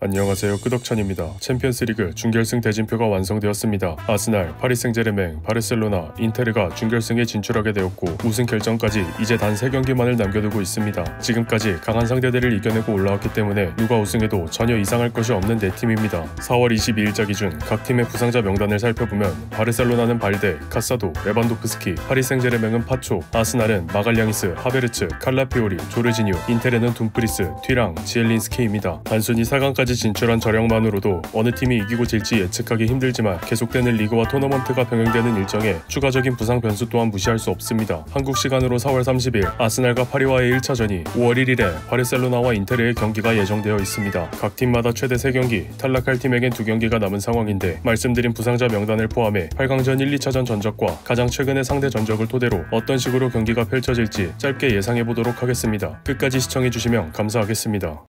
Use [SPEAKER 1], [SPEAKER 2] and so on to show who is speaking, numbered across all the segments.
[SPEAKER 1] 안녕하세요, 끄덕찬입니다. 챔피언스리그 준결승 대진표가 완성되었습니다. 아스날, 파리 생제르맹, 바르셀로나, 인테르가 준결승에 진출하게 되었고 우승 결정까지 이제 단 3경기만을 남겨두고 있습니다. 지금까지 강한 상대들을 이겨내고 올라왔기 때문에 누가 우승해도 전혀 이상할 것이 없는 4팀입니다. 4월 22일자 기준 각 팀의 부상자 명단을 살펴보면 바르셀로나는 발데, 카사도, 레반도프스키, 파리 생제르맹은 파초, 아스날은 마갈량이스, 하베르츠, 칼라피오리, 조르지뉴, 인테르는 둠프리스, 튀랑, 지엘린스키입니다. 단순히 4강까지 진출한 저력만으로도 어느 팀이 이기고 질지 예측하기 힘들지만 계속되는 리그와 토너먼트가 병행되는 일정에 추가적인 부상 변수 또한 무시할 수 없습니다. 한국 시간으로 4월 30일 아스날과 파리와의 1차전이 5월 1일에 바르셀로나와 인테르의 경기가 예정되어 있습니다. 각 팀마다 최대 3경기, 탈락할 팀에겐 2경기가 남은 상황인데 말씀드린 부상자 명단을 포함해 8강전 1, 2차전 전적과 가장 최근의 상대 전적을 토대로 어떤 식으로 경기가 펼쳐질지 짧게 예상해보도록 하겠습니다. 끝까지 시청해주시면 감사하겠습니다.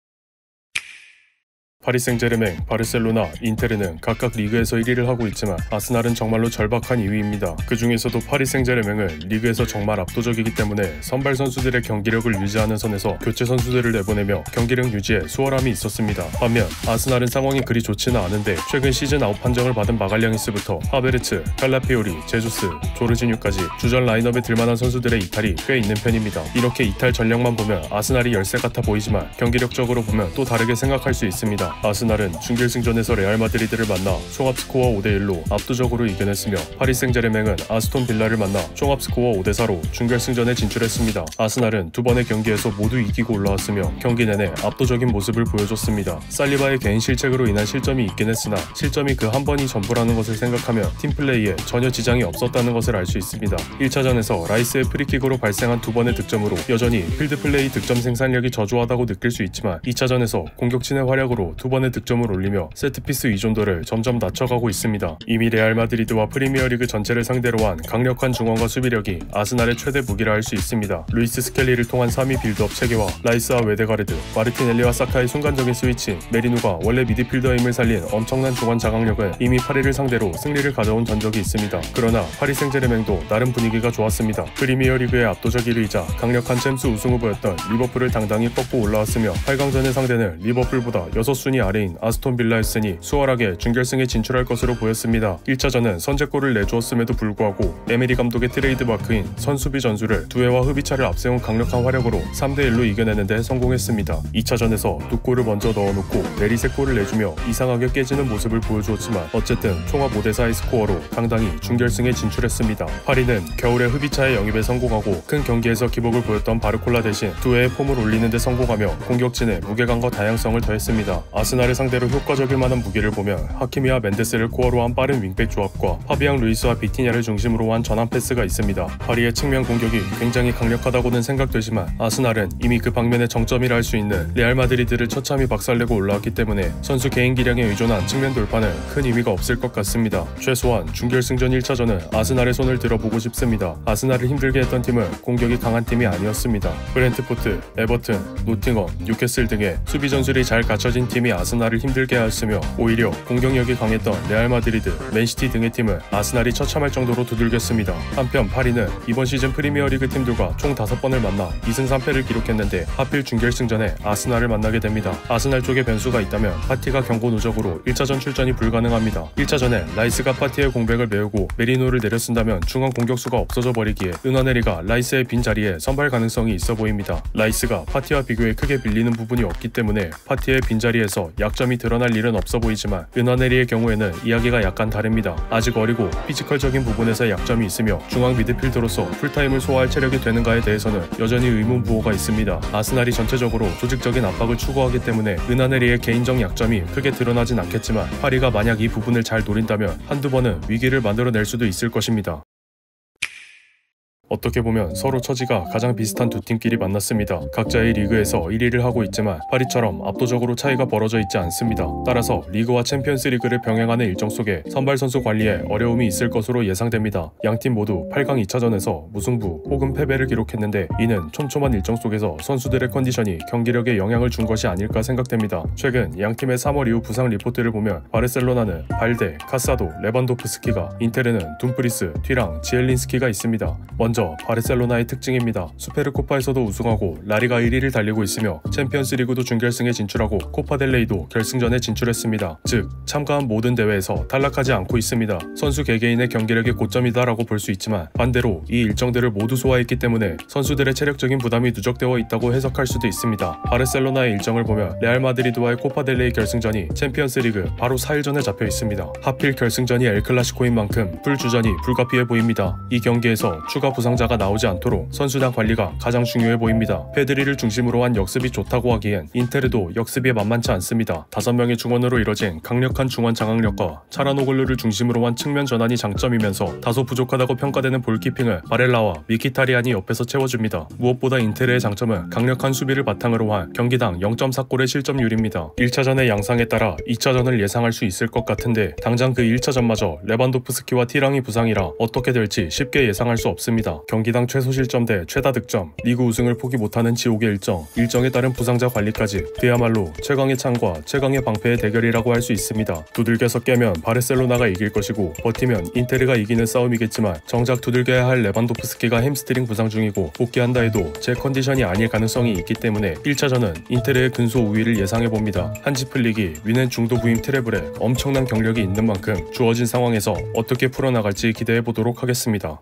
[SPEAKER 1] 파리 생제르맹, 바르셀로나, 인테르는 각각 리그에서 1위를 하고 있지만 아스날은 정말로 절박한 2위입니다. 그 중에서도 파리 생제르맹은 리그에서 정말 압도적이기 때문에 선발 선수들의 경기력을 유지하는 선에서 교체 선수들을 내보내며 경기력 유지에 수월함이 있었습니다. 반면 아스날은 상황이 그리 좋지는 않은데 최근 시즌 아웃 판정을 받은 마갈량이스부터 하베르츠, 칼라피오리, 제주스, 조르지뉴까지 주전 라인업에 들만한 선수들의 이탈이 꽤 있는 편입니다. 이렇게 이탈 전력만 보면 아스날이 열세 같아 보이지만 경기력적으로 보면 또 다르게 생각할 수 있습니다. 아스날은 준결승전에서 레알 마드리드를 만나 총합 스코어 5대1로 압도적으로 이겨냈으며 파리 생제르맹은 아스톤 빌라를 만나 총합 스코어 5대4로 준결승전에 진출했습니다. 아스날은 두 번의 경기에서 모두 이기고 올라왔으며 경기 내내 압도적인 모습을 보여줬습니다. 살리바의 개인 실책으로 인한 실점이 있긴 했으나 실점이 그 한 번이 전부라는 것을 생각하면 팀플레이에 전혀 지장이 없었다는 것을 알 수 있습니다. 1차전에서 라이스의 프리킥으로 발생한 두 번의 득점으로 여전히 필드플레이 득점 생산력이 저조하다고 느낄 수 있지만 2차전에서 공격진의 활약으로 두 번의 득점을 올리며 세트피스 의존도를 점점 낮춰가고 있습니다. 이미 레알 마드리드와 프리미어리그 전체를 상대로 한 강력한 중원과 수비력이 아스날의 최대 무기라 할 수 있습니다. 루이스 스켈리를 통한 3위 빌드업 체계와 라이스와 웨데가르드, 마르티넬리와 사카의 순간적인 스위치, 메리누가 원래 미드필더의 힘을 살린 엄청난 중원 자강력은 이미 파리를 상대로 승리를 가져온 전적이 있습니다. 그러나 파리 생제르맹도 나름 분위기가 좋았습니다. 프리미어리그의 압도적 1위이자 강력한 챔스 우승 후보였던 리버풀을 당당히 꺾고 올라왔으며 8강전의 상대는 리버풀보다 6순위 아래인 아스톤 빌라였으니 수월하게 준결승에 진출할 것으로 보였습니다. 1차전은 선제골을 내주었음에도 불구하고 에메리 감독의 트레이드 마크인 선수비 전술을 두회와 흡이차를 앞세운 강력한 활약으로 3대1로 이겨내는 데 성공했습니다. 2차전에서 두 골을 먼저 넣어놓고 내리 3골을 내주며 이상하게 깨지는 모습을 보여주었지만 어쨌든 총합 5대4의 스코어로 당당히 준결승에 진출했습니다. 파리는 겨울에 흡이차의 영입에 성공하고 큰 경기에서 기복을 보였던 바르콜라 대신 두회의 폼을 올리는 데 성공하며 공격진의 무게감과 다양성을 더했습니다. 아스날을 상대로 효과적일 만한 무기를 보면 하키미와 멘데스를 코어로 한 빠른 윙백 조합과 파비앙 루이스와 비티냐를 중심으로 한 전환 패스가 있습니다. 파리의 측면 공격이 굉장히 강력하다고는 생각되지만 아스날은 이미 그 방면의 정점이라 할 수 있는 레알 마드리드를 처참히 박살내고 올라왔기 때문에 선수 개인 기량에 의존한 측면 돌파는 큰 의미가 없을 것 같습니다. 최소한 준결승전 1차전은 아스날의 손을 들어보고 싶습니다. 아스날을 힘들게 했던 팀은 공격이 강한 팀이 아니었습니다. 브렌트포트, 에버튼, 노팅엄, 뉴캐슬 등의 수비 전술이 잘 갖춰진 팀이 아스날을 힘들게 하였으며 오히려 공격력이 강했던 레알 마드리드, 맨시티 등의 팀은 아스날이 처참할 정도로 두들겼습니다. 한편 파리는 이번 시즌 프리미어리그 팀들과 총 5번을 만나 2승 3패를 기록했는데 하필 준결승전에 아스날을 만나게 됩니다. 아스날 쪽에 변수가 있다면 파티가 경고 누적으로 1차전 출전이 불가능합니다. 1차전에 라이스가 파티의 공백을 메우고 메리노를 내려쓴다면 중앙 공격수가 없어져 버리기에 은하네리가 라이스의 빈 자리에 선발 가능성이 있어 보입니다. 라이스가 파티와 비교해 크게 빌리는 부분이 없기 때문에 파티의 빈자리에서 약점이 드러날 일은 없어 보이지만 은하네리의 경우에는 이야기가 약간 다릅니다. 아직 어리고 피지컬적인 부분에서 약점이 있으며 중앙 미드필더로서 풀타임을 소화할 체력이 되는가에 대해서는 여전히 의문부호가 있습니다. 아스날이 전체적으로 조직적인 압박을 추구하기 때문에 은하네리의 개인적 약점이 크게 드러나진 않겠지만 파리가 만약 이 부분을 잘 노린다면 한두 번은 위기를 만들어낼 수도 있을 것입니다. 어떻게 보면 서로 처지가 가장 비슷한 두 팀끼리 만났습니다. 각자의 리그에서 1위를 하고 있지만 파리처럼 압도적으로 차이가 벌어져 있지 않습니다. 따라서 리그와 챔피언스 리그를 병행하는 일정 속에 선발 선수 관리에 어려움이 있을 것으로 예상됩니다. 양팀 모두 8강 2차전에서 무승부 혹은 패배를 기록했는데 이는 촘촘한 일정 속에서 선수들의 컨디션이 경기력에 영향을 준 것이 아닐까 생각됩니다. 최근 양팀의 3월 이후 부상 리포트를 보면 바르셀로나는 발데, 카사도, 레반도프스키가, 인테르는 둠프리스, 튀랑, 지엘린스키가 있습니다. 먼저 그저 바르셀로나의 특징입니다. 수페르코파에서도 우승하고 라리가 1위를 달리고 있으며 챔피언스리그도 준결승에 진출하고 코파델레이도 결승전에 진출했습니다. 즉 참가한 모든 대회에서 탈락하지 않고 있습니다. 선수 개개인의 경기력의 고점이다라고 볼 수 있지만 반대로 이 일정들을 모두 소화했기 때문에 선수들의 체력적인 부담이 누적되어 있다고 해석할 수도 있습니다. 바르셀로나의 일정을 보면 레알 마드리드와의 코파델레이 결승전이 챔피언스리그 바로 4일 전에 잡혀 있습니다. 하필 결승전이 엘클라시코인 만큼 풀주전이 불가피해 보입니다. 이 경기에서 추가 부상자가 나오지 않도록 선수단 관리가 가장 중요해 보입니다. 페드리를 중심으로 한 역습이 좋다고 하기엔 인테르도 역습이 만만치 않습니다. 5명의 중원으로 이뤄진 강력한 중원 장악력과 차라노글루를 중심으로 한 측면 전환이 장점이면서 다소 부족하다고 평가되는 볼키핑을 바렐라와 미키타리안이 옆에서 채워줍니다. 무엇보다 인테르의 장점은 강력한 수비를 바탕으로 한 경기당 0.4골의 실점률입니다. 1차전의 양상에 따라 2차전을 예상할 수 있을 것 같은데 당장 그 1차전마저 레반도프스키와 티랑이 부상이라 어떻게 될지 쉽게 예상할 수 없습니다. 경기당 최소 실점 대 최다 득점, 리그 우승을 포기 못하는 지옥의 일정에 따른 부상자 관리까지 그야말로 최강의 창과 최강의 방패의 대결이라고 할 수 있습니다. 두들겨서 깨면 바르셀로나가 이길 것이고 버티면 인테르가 이기는 싸움이겠지만 정작 두들겨야 할 레반도프스키가 햄스트링 부상 중이고 복귀한다 해도 제 컨디션이 아닐 가능성이 있기 때문에 1차전은 인테르의 근소 우위를 예상해봅니다. 한지 플릭이 위넨 중도 부임 트래블에 엄청난 경력이 있는 만큼 주어진 상황에서 어떻게 풀어나갈지 기대해보도록 하겠습니다.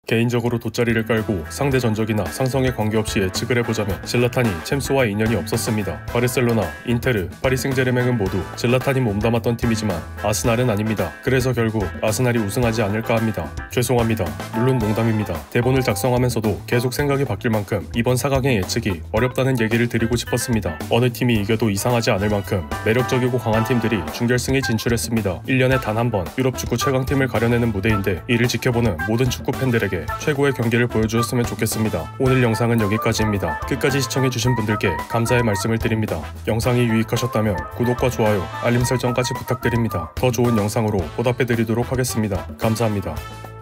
[SPEAKER 1] 개인적으로 돗자리를 깔고 상대 전적이나 상성에 관계없이 예측을 해보자면 질라탄이 챔스와 인연이 없었습니다. 바르셀로나, 인테르, 파리 생제르맹은 모두 질라탄이 몸담았던 팀이지만 아스날은 아닙니다. 그래서 결국 아스날이 우승하지 않을까 합니다. 죄송합니다. 물론 농담입니다. 대본을 작성하면서도 계속 생각이 바뀔 만큼 이번 4강의 예측이 어렵다는 얘기를 드리고 싶었습니다. 어느 팀이 이겨도 이상하지 않을 만큼 매력적이고 강한 팀들이 준결승에 진출했습니다. 1년에 단 한 번 유럽 축구 최강팀을 가려내는 무대인데 이를 지켜보는 모든 축구 팬들에게 최고의 경기를 보여주었으면 좋겠습니다. 오늘 영상은 여기까지입니다. 끝까지 시청해주신 분들께 감사의 말씀을 드립니다. 영상이 유익하셨다면 구독과 좋아요, 알림 설정까지 부탁드립니다. 더 좋은 영상으로 보답해드리도록 하겠습니다. 감사합니다.